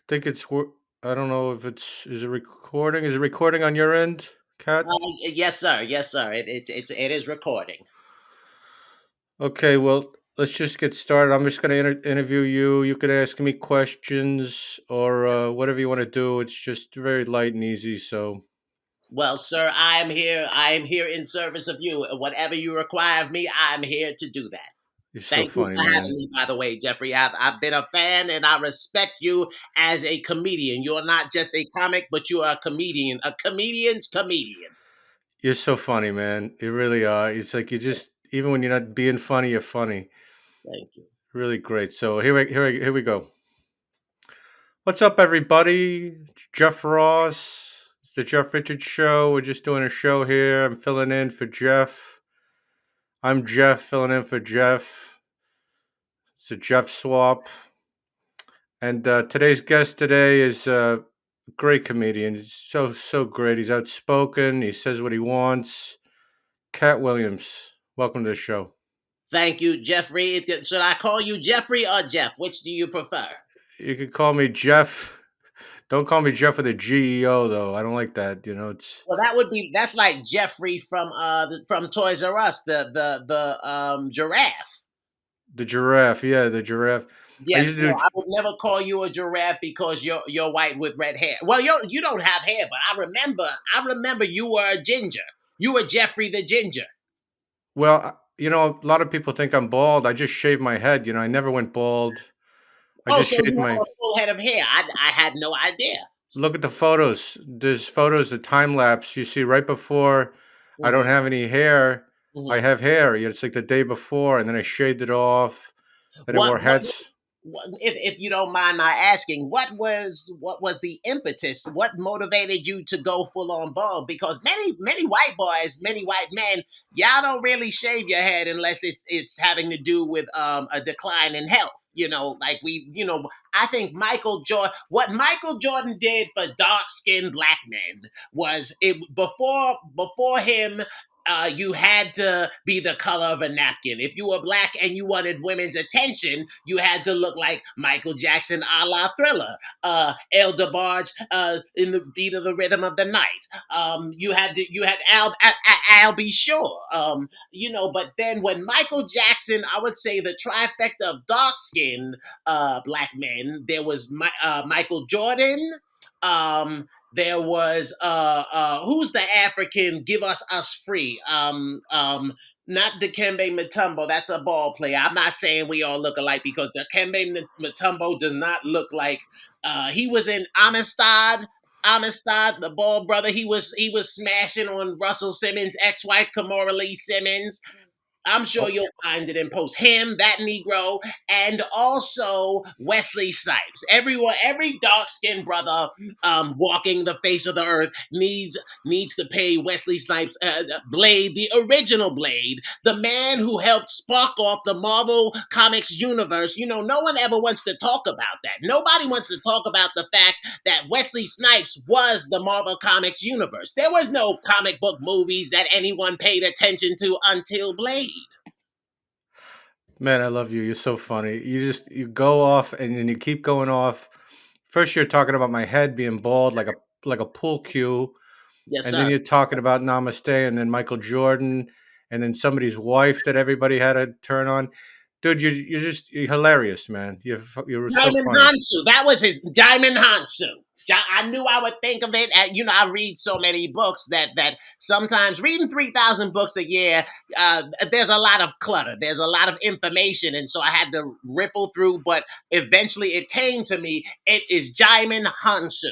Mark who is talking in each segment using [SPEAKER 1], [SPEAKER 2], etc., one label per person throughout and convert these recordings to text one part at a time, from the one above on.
[SPEAKER 1] think it's. I don't know if it's. Is it recording? Is it recording on your end, Kat?
[SPEAKER 2] Yes, sir. Yes, sir. It is recording.
[SPEAKER 1] Okay. Well, let's just get started. I'm just gonna interview you. You can ask me questions or whatever you want to do. It's just very light and easy. So
[SPEAKER 2] Well, sir, I am here. I am here in service of you. Whatever you require of me, I'm here to do that.
[SPEAKER 1] you're so
[SPEAKER 2] Thank you
[SPEAKER 1] funny,
[SPEAKER 2] for having
[SPEAKER 1] man.
[SPEAKER 2] me, by the way, Jeffrey. I've been a fan and I respect you as a comedian. You're not just a comic, but you are a comedian, a comedian's comedian.
[SPEAKER 1] You're so funny, man. You really are. It's like you just even when you're not being funny, you're funny.
[SPEAKER 2] Thank you.
[SPEAKER 1] Really great. So here we go. What's up, everybody? Jeff Ross. It's the Jeff Richards Show. We're just doing a show here. I'm filling in for Jeff. I'm Jeff filling in for Jeff. It's a Jeff swap. And today's guest today is a great comedian. He's so great. He's outspoken. He says what he wants. Katt Williams. Welcome to the show.
[SPEAKER 2] Thank you, Jeffrey. Should I call you Jeffrey or Jeff? Which do you prefer?
[SPEAKER 1] You can call me Jeff. Don't call me Jeff with a GEO though. I don't like that. It's
[SPEAKER 2] Well, that's like Jeffrey from Toys R Us, the giraffe.
[SPEAKER 1] the giraffe. Yeah, the giraffe. I
[SPEAKER 2] Yes,
[SPEAKER 1] used
[SPEAKER 2] no,
[SPEAKER 1] to do.
[SPEAKER 2] I would never call you a giraffe because you're white with red hair. Well, you don't have hair, but I remember you were a ginger. You were Jeffrey the ginger.
[SPEAKER 1] Well, a lot of people think I'm bald. I just shaved my head. I never went bald. I
[SPEAKER 2] Oh,
[SPEAKER 1] just
[SPEAKER 2] so
[SPEAKER 1] shaved
[SPEAKER 2] you have
[SPEAKER 1] my.
[SPEAKER 2] a full head of hair. I had no idea.
[SPEAKER 1] Look at the photos. There's photos, the time lapse. You see, right before I don't
[SPEAKER 2] Hmm.
[SPEAKER 1] have any hair. I
[SPEAKER 2] Hmm.
[SPEAKER 1] have hair. It's like the day before, and then I shaved it off. Then I
[SPEAKER 2] What
[SPEAKER 1] wore
[SPEAKER 2] what
[SPEAKER 1] hats.
[SPEAKER 2] if you don't mind my asking, what was the impetus? What motivated you to go full on bald? Because many white boys, many white men, y'all don't really shave your head unless it's having to do with a decline in health. Like I think what Michael Jordan did for dark skinned black men was it before him. You had to be the color of a napkin. If you were black and you wanted women's attention, you had to look like Michael Jackson a la Thriller, El DeBarge in the beat of the rhythm of the night. You had Al B. Sure. But then when Michael Jackson, I would say the trifecta of dark skinned black men, there was Michael Jordan. There was who's the African? Give us free. Not Dikembe Mutombo. That's a ball player. I'm not saying we all look alike because Dikembe Mutombo does not look like. He was in Amistad. Amistad, the ball brother. He was smashing on Russell Simmons' ex-wife, Kamora Lee Simmons. I'm sure
[SPEAKER 1] Oh,
[SPEAKER 2] you'll find it in post him, that Negro, and also Wesley Snipes. Every dark skinned brother walking the face of the earth needs to pay Wesley Snipes Blade, the original Blade, the man who helped spark off the Marvel Comics universe. No one ever wants to talk about that. Nobody wants to talk about the fact that Wesley Snipes was the Marvel Comics universe. There was no comic book movies that anyone paid attention to until Blade.
[SPEAKER 1] man, I love you. You're so funny. You go off and then you keep going off. First, you're talking about my head being bald like a pool cue,
[SPEAKER 2] Yes,
[SPEAKER 1] and then
[SPEAKER 2] sir.
[SPEAKER 1] you're talking about Namaste, and then Michael Jordan, and then somebody's wife that everybody had to turn on. Dude, you're hilarious, man. You're so
[SPEAKER 2] Diamond
[SPEAKER 1] funny.
[SPEAKER 2] Hansu. That was his Diamond Hansu. I knew I would think of it. I read so many books that sometimes reading 3,000 books a year, there's a lot of clutter. There's a lot of information, and so I had to riffle through. But eventually, it came to me. It is Jaimin Hansu.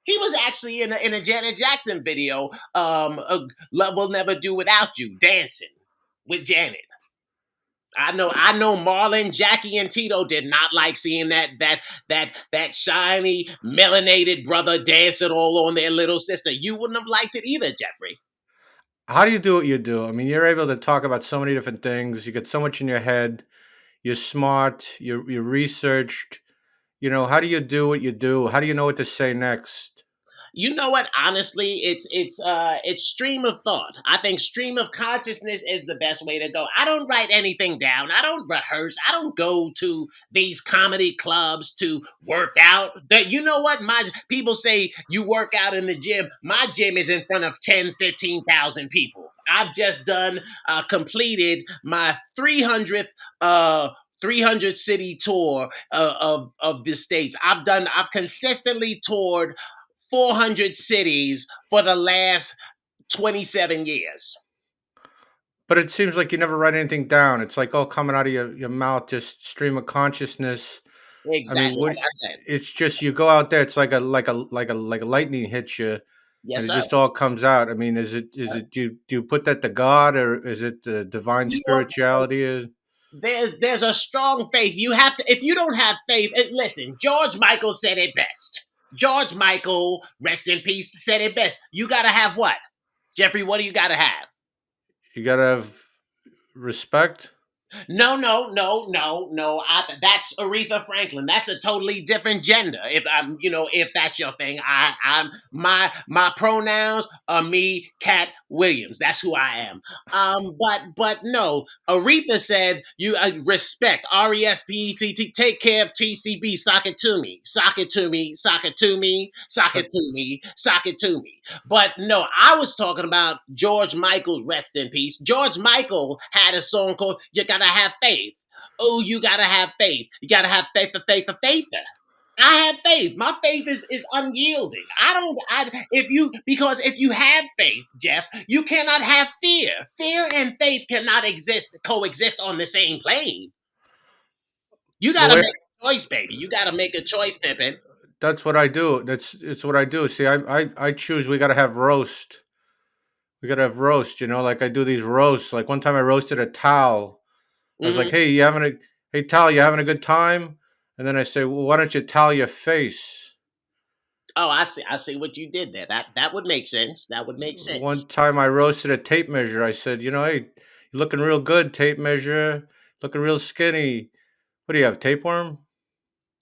[SPEAKER 2] He was actually in a Janet Jackson video. Love will never do without you, dancing with Janet. I know Marlon, Jackie, and Tito did not like seeing that shiny, melanated brother dancing all on their little sister. You wouldn't have liked it either, Jeffrey.
[SPEAKER 1] How do you do what you do? I mean, you're able to talk about so many different things. You get so much in your head. You're smart. You're researched. How do you do what you do? How do you know what to say next?
[SPEAKER 2] You know what? Honestly, it's stream of thought. I think stream of consciousness is the best way to go. I don't write anything down. I don't rehearse. I don't go to these comedy clubs to work out. That you know what? My people say you work out in the gym. My gym is in front of 10, 15,000 people. I've just done completed my 300th 300 city tour of the states. I've consistently toured 400 cities for the last 27 years.
[SPEAKER 1] But it seems like you never write anything down. It's like all coming out of your mouth, just stream of consciousness. I mean,
[SPEAKER 2] Exactly
[SPEAKER 1] what?
[SPEAKER 2] like I said.
[SPEAKER 1] It's just you go out there. It's like a lightning hits you, and
[SPEAKER 2] Yes,
[SPEAKER 1] it
[SPEAKER 2] sir.
[SPEAKER 1] just all comes out. I mean, is it do you put that to God, or is it the divine
[SPEAKER 2] You know,
[SPEAKER 1] spirituality? Is
[SPEAKER 2] there's a strong faith. You have to. If you don't have faith, listen. George Michael said it best. George Michael, rest in peace, said it best. You gotta have what, Jeffrey? What do you gotta have?
[SPEAKER 1] you gotta have respect?
[SPEAKER 2] No, no, no, no, no. That's Aretha Franklin. That's a totally different gender. If I'm, if that's your thing, I'm my pronouns are me, Katt Williams. That's who I am. But no. Aretha said you respect RESPECT. Take care of TCB. Sock it to me. Sock it to me. Sock it to me. Sock
[SPEAKER 1] So,
[SPEAKER 2] it to me. Sock it to me. But no, I was talking about George Michael's rest in peace. George Michael had a song called You Gotta Have Faith. Oh, you gotta have faith. You gotta have faith, the faith, the faith. I have faith. My faith is unyielding. I don't if you because if you have faith, Jeff, you cannot have fear. Fear and faith cannot coexist on the same plane. You
[SPEAKER 1] the
[SPEAKER 2] gotta
[SPEAKER 1] way
[SPEAKER 2] make a choice, baby. You gotta make a choice, Pippin.
[SPEAKER 1] that's what I do. It's what I do. See, I choose. We gotta have roast. We gotta have roast. Like I do these roasts. Like one time I roasted a towel. I was like,
[SPEAKER 2] Hmm.
[SPEAKER 1] "Hey, hey towel, you having a good time?" And then I say, "Well, why don't you towel your face?"
[SPEAKER 2] Oh, I see. I see what you did there. That would make sense. That would make sense.
[SPEAKER 1] One time I roasted a tape measure. I said, "Hey, you're looking real good, tape measure. Looking real skinny. What do you have, tapeworm?"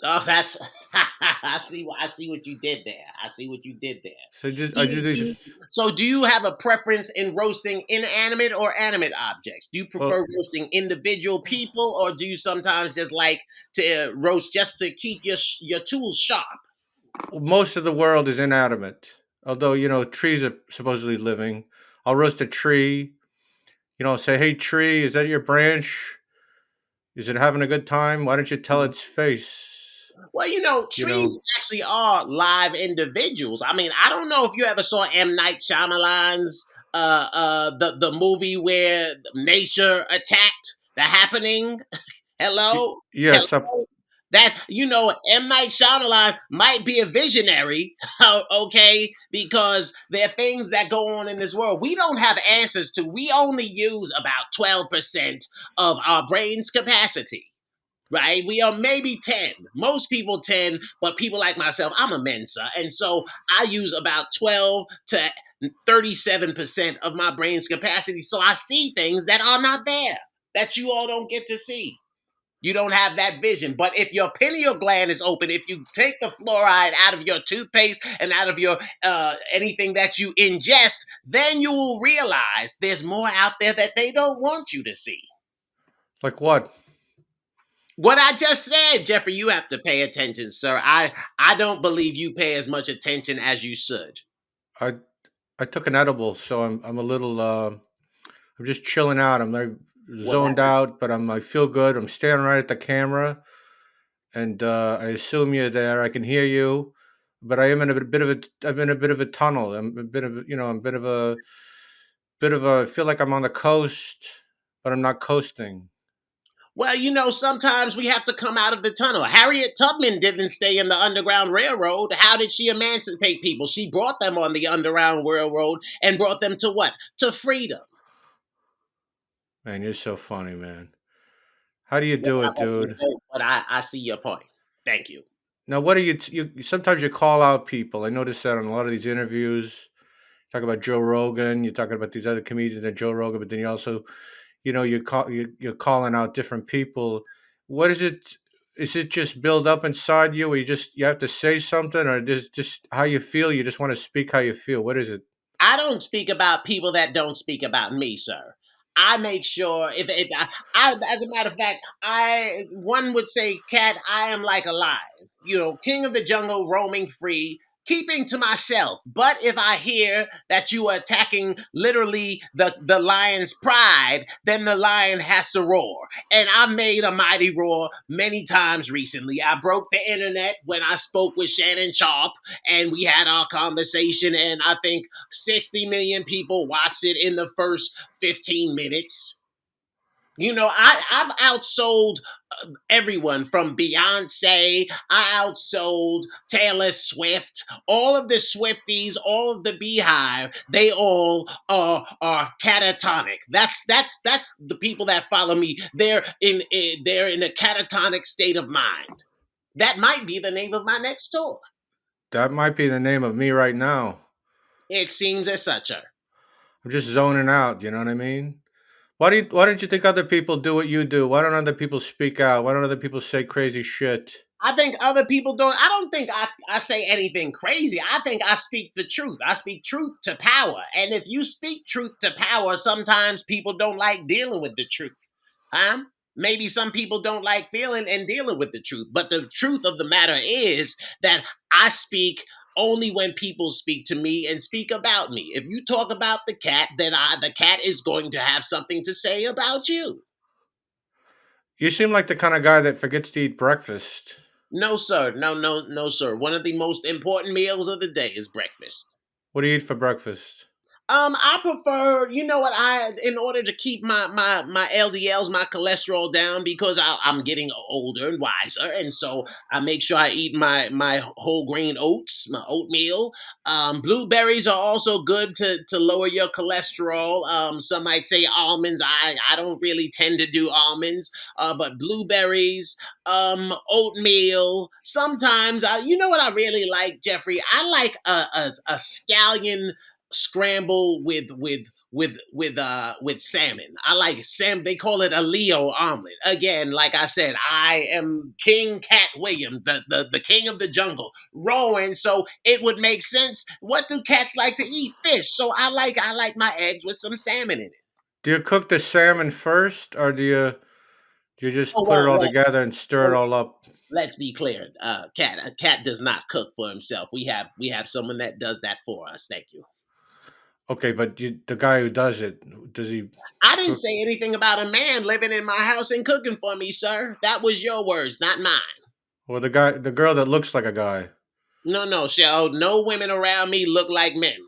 [SPEAKER 2] Oh, that's I see what you did there. I see what you did there.
[SPEAKER 1] So just
[SPEAKER 2] Do
[SPEAKER 1] I
[SPEAKER 2] you,
[SPEAKER 1] do
[SPEAKER 2] do
[SPEAKER 1] these.
[SPEAKER 2] you, so do you have a preference in roasting inanimate or animate objects? Do you
[SPEAKER 1] Well,
[SPEAKER 2] prefer roasting individual people, or do you sometimes just like to roast just to keep your tools sharp?
[SPEAKER 1] most of the world is inanimate. Although trees are supposedly living. I'll roast a tree. Say, "Hey, tree, is that your branch? Is it having a good time? Why don't you tell its face?"
[SPEAKER 2] Well,
[SPEAKER 1] You know,
[SPEAKER 2] trees actually are live individuals. I mean, I don't know if you ever saw M. Night Shyamalan's the movie where nature attacked the happening. Hello,
[SPEAKER 1] yes,
[SPEAKER 2] hello. That M. Night Shyamalan might be a visionary, okay, because there are things that go on in this world we don't have answers to. We only use about 12% of our brain's capacity, right? We are maybe 10. Most people 10, but people like myself, I'm a Mensa. And so I use about 12 to 37% of my brain's capacity. So I see things that are not there, that you all don't get to see. You don't have that vision. But if your pineal gland is open, if you take the fluoride out of your toothpaste and out of your anything that you ingest, then you will realize there's more out there that they don't want you to see.
[SPEAKER 1] like what?
[SPEAKER 2] What I just said, Jeffrey, you have to pay attention, sir. I don't believe you pay as much attention as you should.
[SPEAKER 1] I I took an edible, so I'm a little I'm just chilling out. I'm like
[SPEAKER 2] Well,
[SPEAKER 1] zoned out, but I feel good. I'm staring right at the camera, and I assume you're there. I can hear you, but I am in a bit of a I'm in a bit of a tunnel. I'm a bit of I'm a bit of a I feel like I'm on the coast, but I'm not coasting.
[SPEAKER 2] well, sometimes we have to come out of the tunnel. Harriet Tubman didn't stay in the Underground Railroad. How did she emancipate people? She brought them on the Underground Railroad and brought them to what? To freedom.
[SPEAKER 1] Man, you're so funny, man. How do you
[SPEAKER 2] Well,
[SPEAKER 1] do
[SPEAKER 2] I
[SPEAKER 1] it,
[SPEAKER 2] wasn't
[SPEAKER 1] dude?
[SPEAKER 2] there, but I see your point. Thank you.
[SPEAKER 1] Now, what do you sometimes you call out people. I noticed that on a lot of these interviews. Talk about Joe Rogan, you're talking about these other comedians and Joe Rogan, but then you also, you're calling out different people. What is it? is it just build up inside you, or you have to say something, or just how you feel? You just want to speak how you feel. What is it?
[SPEAKER 2] I don't speak about people that don't speak about me, sir. I make sure if as a matter of fact, I one would say, Cat, I am like a lion, king of the jungle, roaming free, keeping to myself. But if I hear that you are attacking literally the lion's pride, then the lion has to roar. And I made a mighty roar many times recently. I broke the internet when I spoke with Shannon Sharp, and we had our conversation, and I think 60 million people watched it in the first 15 minutes. I've outsold everyone from Beyonce. I outsold Taylor Swift. All of the Swifties, all of the Beehive, they all are catatonic. That's the people that follow me. They're in a catatonic state of mind. That might be the name of my next tour.
[SPEAKER 1] That might be the name of me right now.
[SPEAKER 2] It seems as such.
[SPEAKER 1] I'm just zoning out. You know what I mean? Why don't you think other people do what you do? Why don't other people speak out? Why don't other people say crazy shit?
[SPEAKER 2] I think other people don't. I don't think I say anything crazy. I think I speak the truth. I speak truth to power. And if you speak truth to power, sometimes people don't like dealing with the truth. Huh? Maybe some people don't like feeling and dealing with the truth. But the truth of the matter is that I speak only when people speak to me and speak about me. If you talk about the cat, then the cat is going to have something to say about you.
[SPEAKER 1] You seem like the kind of guy that forgets to eat breakfast.
[SPEAKER 2] No, sir. No, no, no, sir. One of the most important meals of the day is breakfast.
[SPEAKER 1] What do you eat for breakfast?
[SPEAKER 2] I prefer, in order to keep my LDLs, my cholesterol down, because I'm getting older and wiser, and so I make sure I eat my whole grain oats, my oatmeal. Blueberries are also good to lower your cholesterol. Some might say almonds. I don't really tend to do almonds, but blueberries, oatmeal. Sometimes, you know what I really like, Jeffrey? I like a scallion scramble with salmon. I like salmon. They call it a Leo omelet. Again, like I said, I am King Katt Williams, the king of the jungle, roaring. So it would make sense. What do cats like to eat? Fish. So I like my eggs with some salmon in it.
[SPEAKER 1] Do you cook the salmon first, or do you just
[SPEAKER 2] Oh
[SPEAKER 1] put it all
[SPEAKER 2] well,
[SPEAKER 1] together and stir it
[SPEAKER 2] well,
[SPEAKER 1] all up?
[SPEAKER 2] let's be clear. Cat a cat does not cook for himself. We have someone that does that for us. Thank you.
[SPEAKER 1] Okay, but the guy who does it, does he
[SPEAKER 2] I didn't
[SPEAKER 1] cook?
[SPEAKER 2] say anything about a man living in my house and cooking for me, sir. That was your words, not mine.
[SPEAKER 1] Well, the girl that looks like a guy.
[SPEAKER 2] No, no, Shell. No women around me look like men.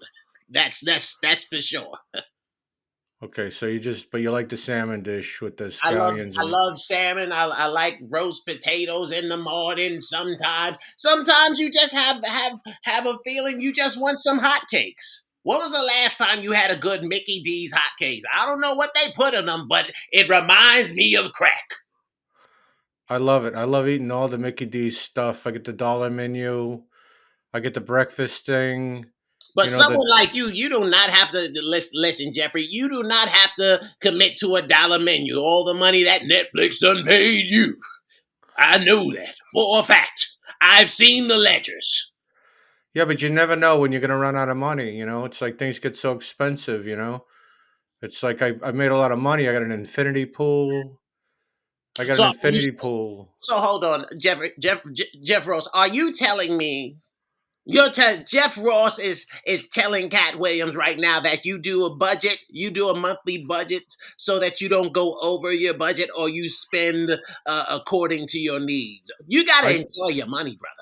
[SPEAKER 2] That's for sure.
[SPEAKER 1] Okay, so but you like the salmon dish with the
[SPEAKER 2] I love
[SPEAKER 1] scallions
[SPEAKER 2] I
[SPEAKER 1] and
[SPEAKER 2] love salmon. I like roast potatoes in the morning. Sometimes you just have a feeling you just want some hotcakes. When was the last time you had a good Mickey D's hotcakes? I don't know what they put in them, but it reminds me of crack.
[SPEAKER 1] I love it. I love eating all the Mickey D's stuff. I get the dollar menu. I get the breakfast thing.
[SPEAKER 2] But
[SPEAKER 1] You know the
[SPEAKER 2] someone like you do not have to listen, Jeffrey. You do not have to commit to a dollar menu. All the money that Netflix done paid you. I know that for a fact. I've seen the ledgers.
[SPEAKER 1] Yeah, but you never know when you're gonna run out of money. It's like things get so expensive. It's like I made a lot of money. I got an infinity pool. I got
[SPEAKER 2] So
[SPEAKER 1] an
[SPEAKER 2] are you,
[SPEAKER 1] infinity pool.
[SPEAKER 2] so hold on, Jeff Ross. Are you telling me Jeff Ross is telling Katt Williams right now that you do a budget, you do a monthly budget so that you don't go over your budget or you spend according to your needs. You got to
[SPEAKER 1] I
[SPEAKER 2] enjoy your money, brother.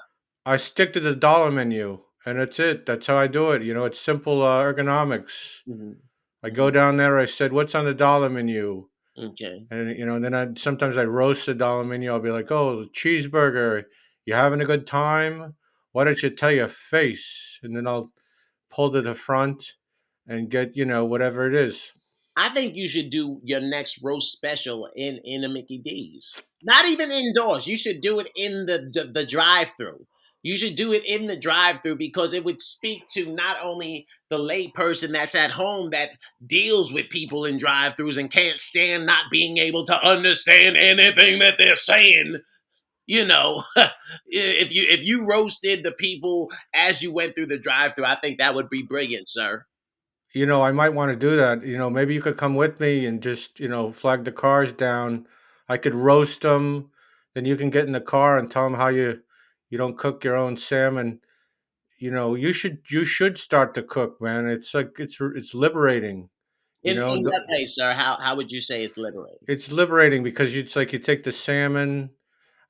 [SPEAKER 1] I stick to the dollar menu, and that's it. That's how I do it. It's simple ergonomics.
[SPEAKER 2] Mhm.
[SPEAKER 1] I go
[SPEAKER 2] Mhm.
[SPEAKER 1] down there. I said, "What's on the dollar menu?"
[SPEAKER 2] Okay.
[SPEAKER 1] And then sometimes I roast the dollar menu. I'll be like, "Oh, cheeseburger. You having a good time? Why don't you tell your face?" And then I'll pull to the front and get whatever it is.
[SPEAKER 2] I think you should do your next roast special in a Mickey D's. Not even indoors. You should do it in the drive-through. You should do it in the drive-through because it would speak to not only the lay person that's at home that deals with people in drive-throughs and can't stand not being able to understand anything that they're saying, You know, if you roasted the people as you went through the drive-through, I think that would be brilliant, sir.
[SPEAKER 1] I might want to do that. Maybe you could come with me and just, flag the cars down. I could roast them. Then you can get in the car and tell them how you don't cook your own salmon. You should start to cook, man. It's like it's liberating. You know,
[SPEAKER 2] In
[SPEAKER 1] no,
[SPEAKER 2] what way, sir? How would you say it's liberating?
[SPEAKER 1] it's liberating because it's like you take the salmon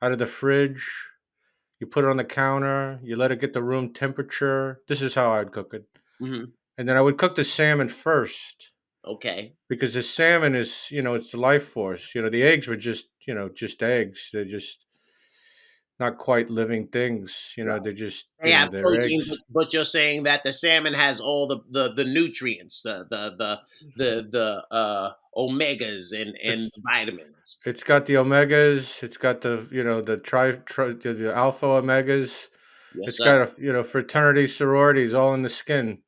[SPEAKER 1] out of the fridge, you put it on the counter, you let it get the room temperature. This is how I'd cook it.
[SPEAKER 2] Hmm.
[SPEAKER 1] And then I would cook the salmon first
[SPEAKER 2] Okay.
[SPEAKER 1] because the salmon is, it's the life force. The eggs were just eggs. They're just not quite living things. They're just,
[SPEAKER 2] They have
[SPEAKER 1] they're
[SPEAKER 2] protein, but,
[SPEAKER 1] eggs.
[SPEAKER 2] but you're saying that the salmon has all the nutrients, the omegas and
[SPEAKER 1] It's
[SPEAKER 2] the vitamins.
[SPEAKER 1] it's got the omegas. It's got the the alpha omegas.
[SPEAKER 2] Yes,
[SPEAKER 1] It's
[SPEAKER 2] sir.
[SPEAKER 1] got fraternity sororities all in the skin.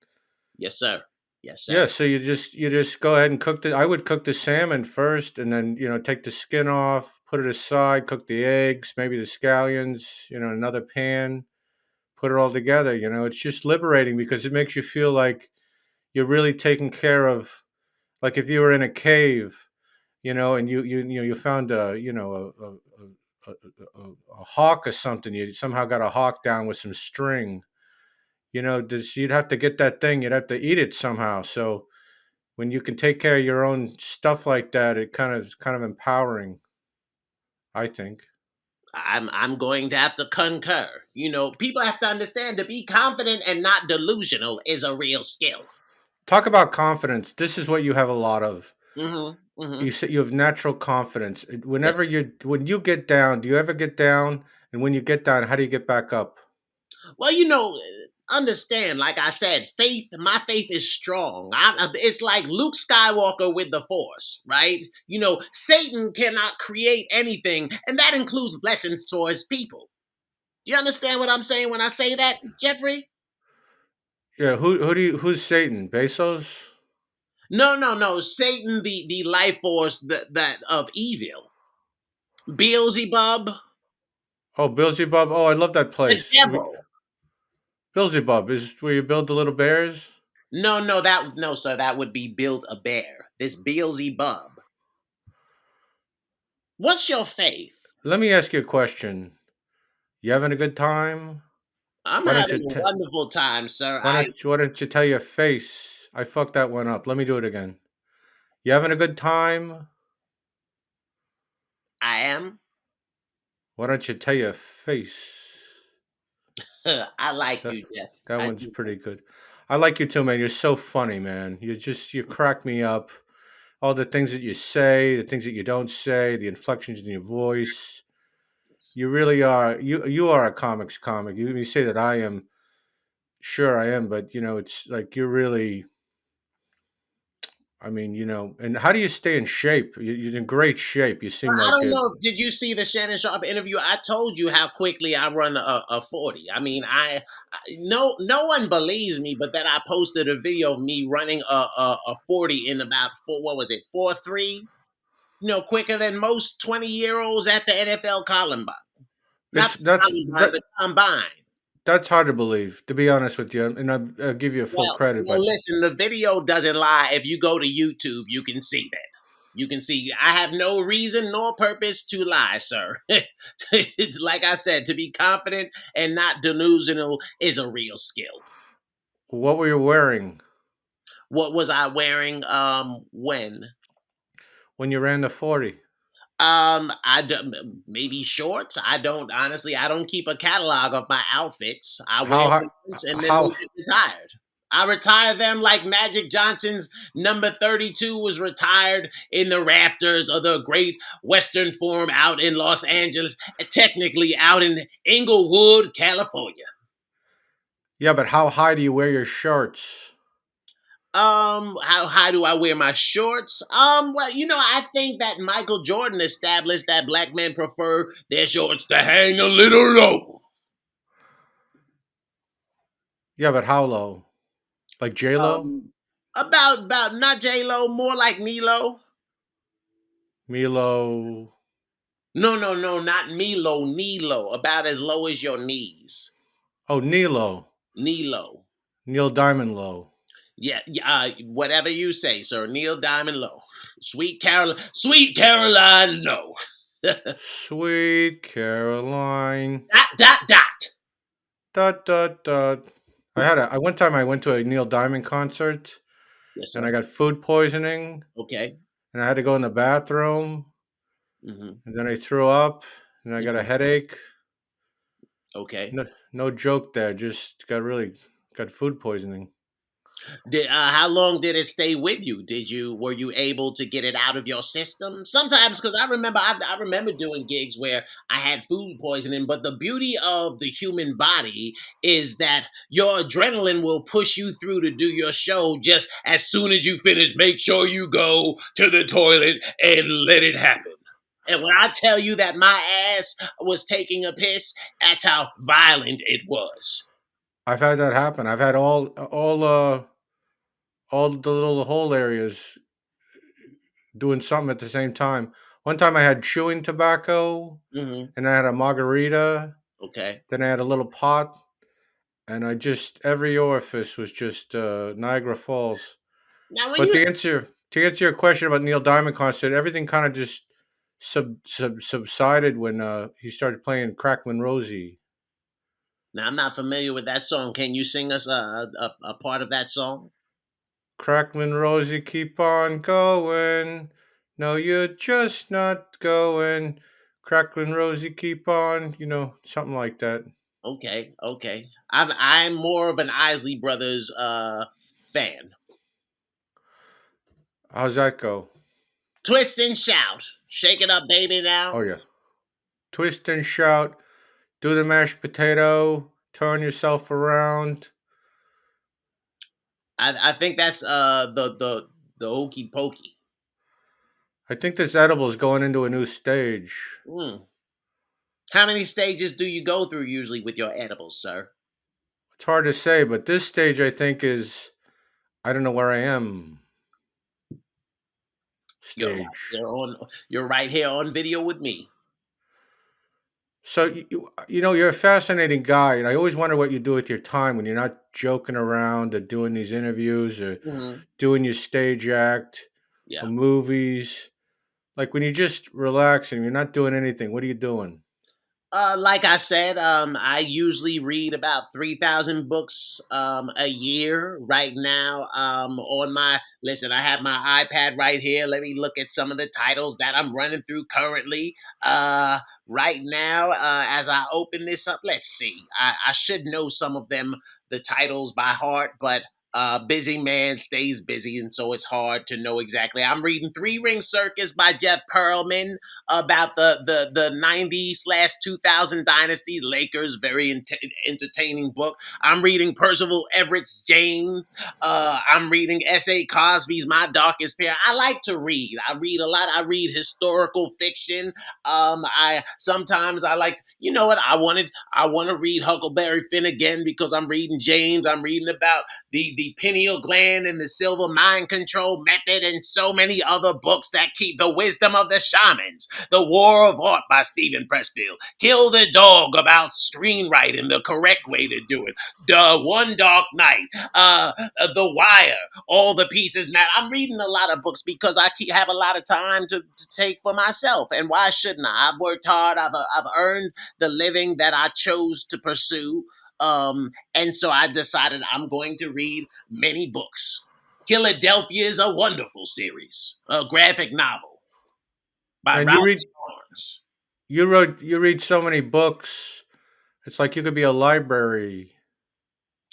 [SPEAKER 2] Yes, sir. Yes,
[SPEAKER 1] Yeah,
[SPEAKER 2] sir.
[SPEAKER 1] so you just go ahead and cook the. I would cook the salmon first, and then take the skin off, put it aside, cook the eggs, maybe the scallions, in another pan, put it all together. It's just liberating because it makes you feel like you're really taking care of. Like if you were in a cave, and you found a hawk or something. You somehow got a hawk down with some string. You'd have to get that thing. You'd have to eat it somehow. So when you can take care of your own stuff like that, it kind of is kind of empowering, I think.
[SPEAKER 2] I'm going to have to concur. People have to understand to be confident and not delusional is a real skill.
[SPEAKER 1] Talk about confidence. This is what you have a lot of.
[SPEAKER 2] Hmm. Hmm.
[SPEAKER 1] You say you have natural confidence. Whenever
[SPEAKER 2] Yes.
[SPEAKER 1] when you get down, do you ever get down? And when you get down, how do you get back up?
[SPEAKER 2] Well, understand, like I said, my faith is strong. It's like Luke Skywalker with the Force, right? Satan cannot create anything, and that includes blessings towards people. Do you understand what I'm saying when I say that, Jeffrey?
[SPEAKER 1] Yeah, who's Satan? Bezos?
[SPEAKER 2] No, no, no. Satan, the life force that of evil. Beelzebub,
[SPEAKER 1] Oh, Beelzebub. Oh, I love that
[SPEAKER 2] the
[SPEAKER 1] place.
[SPEAKER 2] devil.
[SPEAKER 1] Beelzebub is where you build the little bears.
[SPEAKER 2] No, no, sir, that would be build a bear. This Beelzebub. What's your faith?
[SPEAKER 1] Let me ask you a question. You having a good time?
[SPEAKER 2] I'm
[SPEAKER 1] Why don't
[SPEAKER 2] having
[SPEAKER 1] you
[SPEAKER 2] a
[SPEAKER 1] t-
[SPEAKER 2] wonderful time, sir.
[SPEAKER 1] why don't you tell your face? I fucked that one up. Let me do it again. You having a good time?
[SPEAKER 2] I am.
[SPEAKER 1] Why don't you tell your face?
[SPEAKER 2] I like
[SPEAKER 1] That
[SPEAKER 2] you, Jeff.
[SPEAKER 1] that
[SPEAKER 2] I
[SPEAKER 1] one's
[SPEAKER 2] do.
[SPEAKER 1] pretty good. I like you too, man. You're so funny, man. You crack me up. All the things that you say, the things that you don't say, the inflections in your voice. You really are. You are a comics comic. You say that I am. Sure, I am, but it's like you're really. I mean, and how do you stay in shape? You're in great shape. You seem
[SPEAKER 2] I
[SPEAKER 1] like
[SPEAKER 2] don't
[SPEAKER 1] it.
[SPEAKER 2] know. Did you see the Shannon Sharp interview? I told you how quickly I run a 40. I mean, no one believes me, but then I posted a video of me running a 40 in about what was it, 4.3? Quicker than most 20-year-olds at the NFL Combine. Not
[SPEAKER 1] It's
[SPEAKER 2] the
[SPEAKER 1] that's
[SPEAKER 2] Combine,
[SPEAKER 1] that
[SPEAKER 2] the Combine.
[SPEAKER 1] that's hard to believe, to be honest with you, and I'll give you full credit.
[SPEAKER 2] Well,
[SPEAKER 1] But
[SPEAKER 2] listen, the video doesn't lie. If you go to YouTube, you can see that. You can see I have no reason nor purpose to lie, sir. Like I said, to be confident and not delusional is a real skill.
[SPEAKER 1] what were you wearing
[SPEAKER 2] What was I wearing when?
[SPEAKER 1] when you ran the 40?
[SPEAKER 2] Maybe shorts. I don't keep a catalog of my outfits. I wear
[SPEAKER 1] How
[SPEAKER 2] them once and then they
[SPEAKER 1] how
[SPEAKER 2] get retired. I retire them like Magic Johnson's number 32 was retired in the rafters of the Great Western Forum out in Los Angeles, technically out in Inglewood, California.
[SPEAKER 1] Yeah, but how high do you wear your shorts?
[SPEAKER 2] How high do I wear my shorts? Well, I think that Michael Jordan established that black men prefer their shorts to hang a little low.
[SPEAKER 1] Yeah, but how low? Like J Lo,
[SPEAKER 2] Um, about not J Lo, more like Nilo.
[SPEAKER 1] Milo.
[SPEAKER 2] No, no, no, not Milo, Nilo. About as low as your knees.
[SPEAKER 1] Oh, Nilo.
[SPEAKER 2] Nilo.
[SPEAKER 1] Neil Diamond Low.
[SPEAKER 2] Yeah, whatever you say, sir. Neil Diamond Low. Sweet Caroline, no. Dot,
[SPEAKER 1] Sweet Caroline.
[SPEAKER 2] dot, dot.
[SPEAKER 1] Dot dot dot. I one time I went to a Neil Diamond concert
[SPEAKER 2] Yes,
[SPEAKER 1] and
[SPEAKER 2] sir.
[SPEAKER 1] I got food poisoning
[SPEAKER 2] Okay.
[SPEAKER 1] and I had to go in the bathroom
[SPEAKER 2] Mm-hmm.
[SPEAKER 1] and then I threw up and I got a
[SPEAKER 2] Mm-hmm.
[SPEAKER 1] headache.
[SPEAKER 2] Okay.
[SPEAKER 1] No, no joke there. Just got food poisoning.
[SPEAKER 2] How long did it stay with you? Were you able to get it out of your system? Sometimes, because I remember doing gigs where I had food poisoning. But the beauty of the human body is that your adrenaline will push you through to do your show. Just as soon as you finish, make sure you go to the toilet and let it happen. And when I tell you that my ass was taking a piss, that's how violent it was.
[SPEAKER 1] I've had that happen. I've had all the little hole areas doing something at the same time. One time I had chewing tobacco
[SPEAKER 2] Hmm.
[SPEAKER 1] and I had a margarita,
[SPEAKER 2] Okay.
[SPEAKER 1] then I had a little pot, and I just every orifice was just Niagara Falls.
[SPEAKER 2] Now, when
[SPEAKER 1] But
[SPEAKER 2] you
[SPEAKER 1] to answer your question about Neil Diamond concert, everything kind of just subsided when he started playing Crackman Rosie.
[SPEAKER 2] Now, I'm not familiar with that song. Can you sing us a part of that song?
[SPEAKER 1] Crackman Rosie, keep on going. No, you're just not going. Crackling Rosie, keep on. Something like that.
[SPEAKER 2] Okay, okay. I'm more of an Isley Brothers fan.
[SPEAKER 1] How's that go?
[SPEAKER 2] Twist and shout, shake it up, baby.
[SPEAKER 1] Oh
[SPEAKER 2] Now,
[SPEAKER 1] yeah. Twist and shout. Do the mashed potato. Turn yourself around.
[SPEAKER 2] I think that's the Okey Pokey.
[SPEAKER 1] I think this edible is going into a new stage.
[SPEAKER 2] Mm. How many stages do you go through usually with your edibles, sir?
[SPEAKER 1] It's hard to say, but this stage I think is I don't know where I am
[SPEAKER 2] You're right.
[SPEAKER 1] stage.
[SPEAKER 2] You're right here on video with me.
[SPEAKER 1] So you're a fascinating guy, and I always wonder what you do with your time when you're not joking around or doing these interviews or
[SPEAKER 2] Hmm.
[SPEAKER 1] doing your stage act or
[SPEAKER 2] Yeah.
[SPEAKER 1] movies. Like when you just relax and you're not doing anything, what are you doing?
[SPEAKER 2] Like I said, I usually read about 3,000 books a year. Right now, on my listen, I have my iPad right here. Let me look at some of the titles that I'm running through currently. Uh, right now, as I open this up, let's see. I should know some of them, the titles by heart, but busy man stays busy, and so it's hard to know exactly. I'm reading Three Ring Circus by Jeff Pearlman about the 90s slash 2000 dynasties Lakers. Very entertaining book. I'm reading Percival Everett's James. I'm reading S.A. Cosby's My Darkest Fear. I like to read. I read a lot. I read historical fiction. I sometimes I like you know what I want to read Huckleberry Finn again because I'm reading James. I'm reading about the pineal gland and the silver mind control method and so many other books that keep the wisdom of the shamans. The War of Art by Stephen Pressfield. Kill the Dog about screenwriting, the correct way to do it. The One Dark Night. The Wire. All the Pieces Matter. I'm reading a lot of books because have a lot of time to take for myself. And why shouldn't I? I've worked hard. I've earned the living that I chose to pursue. And so I decided I'm going to read many books. Philadelphia is a wonderful series, a graphic novel by
[SPEAKER 1] And
[SPEAKER 2] Ralph Barnes.
[SPEAKER 1] you read so many books. It's like you could be a library.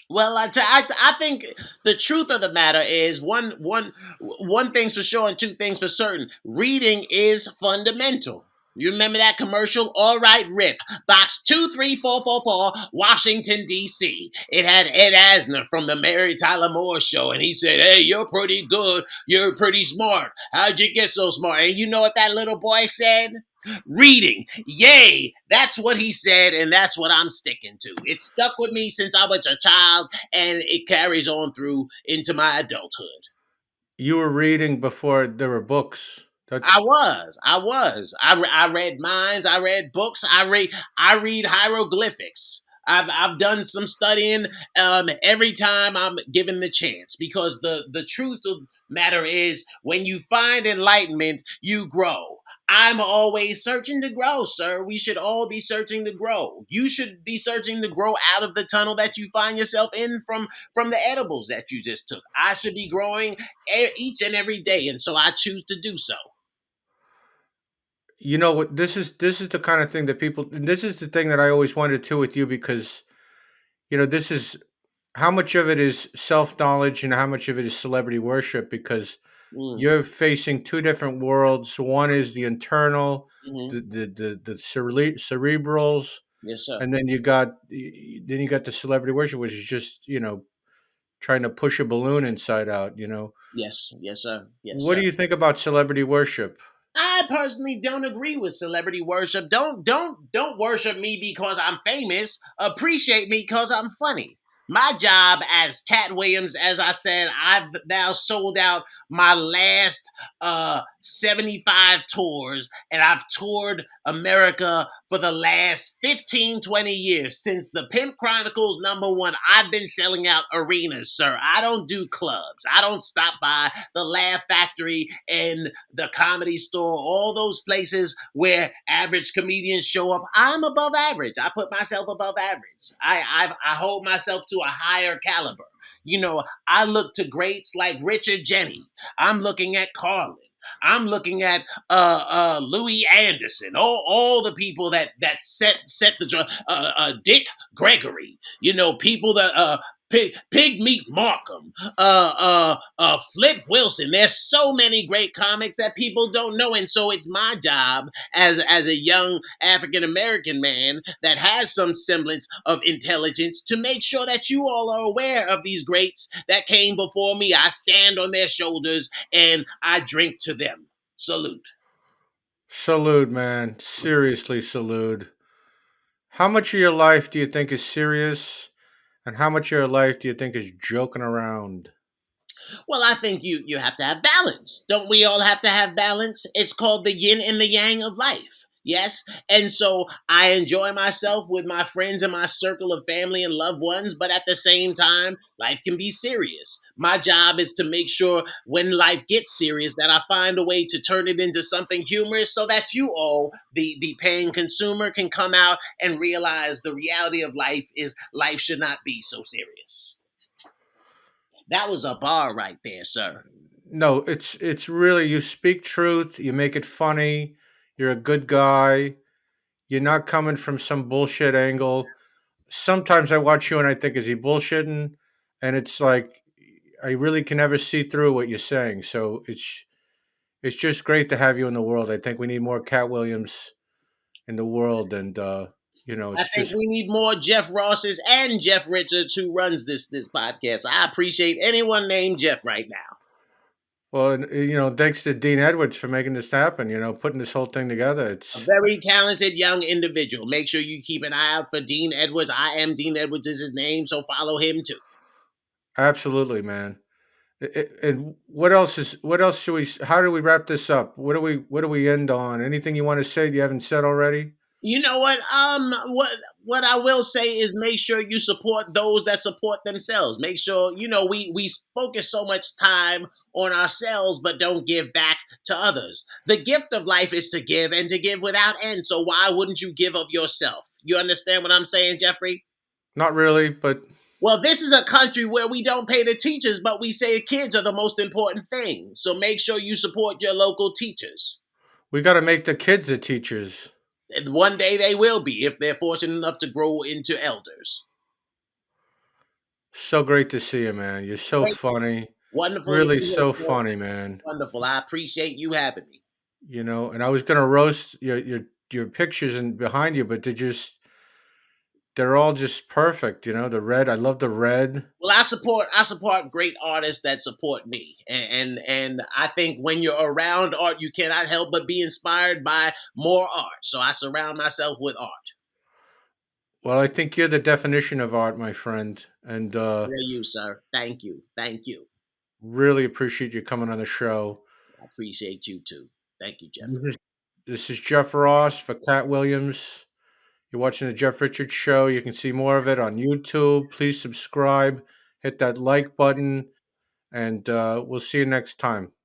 [SPEAKER 2] Well, I think the truth of the matter is one thing's for sure and two things for certain. Reading is fundamental. You remember that commercial? All right, Riff. Box 23444, Washington, D.C. It had Ed Asner from the Mary Tyler Moore Show, and he said, "Hey, you're pretty good. You're pretty smart. How'd you get so smart?" And you know what that little boy said? Reading. Yay. That's what he said, and that's what I'm sticking to. It stuck with me since I was a child, and it carries on through into my adulthood.
[SPEAKER 1] You were reading before there were books.
[SPEAKER 2] I
[SPEAKER 1] That's
[SPEAKER 2] was. I was. I read minds. I read books. I read hieroglyphics. I've done some studying every time I'm given the chance, because the truth of the matter is, when you find enlightenment, you grow. I'm always searching to grow, sir. We should all be searching to grow. You should be searching to grow out of the tunnel that you find yourself in from the edibles that you just took. I should be growing each and every day, and so I choose to do so.
[SPEAKER 1] you know what this is the kind of thing that people and this is the thing that I always wanted to with you because this is how much of it is self-knowledge and how much of it is celebrity worship because
[SPEAKER 2] Mm.
[SPEAKER 1] you're facing two different worlds. One is the internal,
[SPEAKER 2] Hmm.
[SPEAKER 1] the cerebrals,
[SPEAKER 2] Yes, sir.
[SPEAKER 1] and then you got the celebrity worship, which is just trying to push a balloon inside out.
[SPEAKER 2] Yes, yes, sir. Yes,
[SPEAKER 1] What
[SPEAKER 2] sir.
[SPEAKER 1] do you think about celebrity worship?
[SPEAKER 2] I personally don't agree with celebrity worship. Don't worship me because I'm famous. Appreciate me because I'm funny. My job as Katt Williams, as I said, I've now sold out my last 75 tours, and I've toured America for the last 15, 20 years. Since the Pimp Chronicles #1, I've been selling out arenas, sir. I don't do clubs. I don't stop by the Laugh Factory and the Comedy Store, all those places where average comedians show up. I'm above average. I put myself above average. I hold myself to a higher caliber. I look to greats like Richard Jenny. I'm looking at Carlin. I'm looking at Louis Anderson, all the people that set the Dick Gregory, people that Pig Meat Markham, Flip Wilson. There's so many great comics that people don't know, and so it's my job as a young African American man that has some semblance of intelligence to make sure that you all are aware of these greats that came before me. I stand on their shoulders and I drink to them. Salute.
[SPEAKER 1] Salute, man. Seriously, salute. How much of your life do you think is serious, and how much of your life do you think is joking around?
[SPEAKER 2] Well, I think you have to have balance. Don't we all have to have balance? It's called the yin and the yang of life. Yes. And so I enjoy myself with my friends and my circle of family and loved ones, but at the same time, life can be serious. My job is to make sure when life gets serious that I find a way to turn it into something humorous so that you all, the paying consumer, can come out and realize the reality of life is life should not be so serious. That was a bar right there, sir.
[SPEAKER 1] No, it's really you speak truth, you make it funny, you're a good guy, you're not coming from some bullshit angle. Sometimes I watch you and I think, is he bullshitting? And it's like I really can never see through what you're saying. So it's just great to have you in the world. I think we need more Cat Williams in the world, and
[SPEAKER 2] I
[SPEAKER 1] it's
[SPEAKER 2] think
[SPEAKER 1] just
[SPEAKER 2] we need more Jeff Rosses and Jeff Richards who runs this podcast. I appreciate anyone named Jeff right now.
[SPEAKER 1] well, and, thanks to Dean Edwards for making this happen. Putting this whole thing together.
[SPEAKER 2] A
[SPEAKER 1] It's
[SPEAKER 2] very talented young individual. Make sure you keep an eye out for Dean Edwards. I am Dean Edwards is his name, so follow him too.
[SPEAKER 1] absolutely, man. And what else should we? How do we wrap this up? What do we end on? Anything you want to say you haven't said already?
[SPEAKER 2] You know what? What I will say is make sure you support those that support themselves. Make sure we focus so much time on ourselves, but don't give back to others. The gift of life is to give and to give without end. So why wouldn't you give of yourself? You understand what I'm saying, Jeffrey?
[SPEAKER 1] Not really, but
[SPEAKER 2] Well, this is a country where we don't pay the teachers, but we say kids are the most important thing. So make sure you support your local teachers.
[SPEAKER 1] we got to make the kids the teachers.
[SPEAKER 2] And one day they will be if they're fortunate enough to grow into elders.
[SPEAKER 1] So great to see you, man. You're so
[SPEAKER 2] Great.
[SPEAKER 1] funny.
[SPEAKER 2] Wonderful to
[SPEAKER 1] Really
[SPEAKER 2] be here,
[SPEAKER 1] so
[SPEAKER 2] sir.
[SPEAKER 1] funny, man.
[SPEAKER 2] Wonderful. I appreciate you having me.
[SPEAKER 1] And I was gonna roast your pictures and behind you, but they're all just perfect. The red. I love the red.
[SPEAKER 2] Well, I support great artists that support me, and I think when you're around art, you cannot help but be inspired by more art. So I surround myself with art.
[SPEAKER 1] Well, I think you're the definition of art, my friend, and
[SPEAKER 2] There you, sir. Thank you. Thank you.
[SPEAKER 1] really appreciate you coming on the show.
[SPEAKER 2] I appreciate you too. Thank you, Jeff.
[SPEAKER 1] This is this is Jeff Ross for Katt Williams. You're watching the Jeff Richards Show. You can see more of it on YouTube. Please subscribe, hit that like button, and we'll see you next time.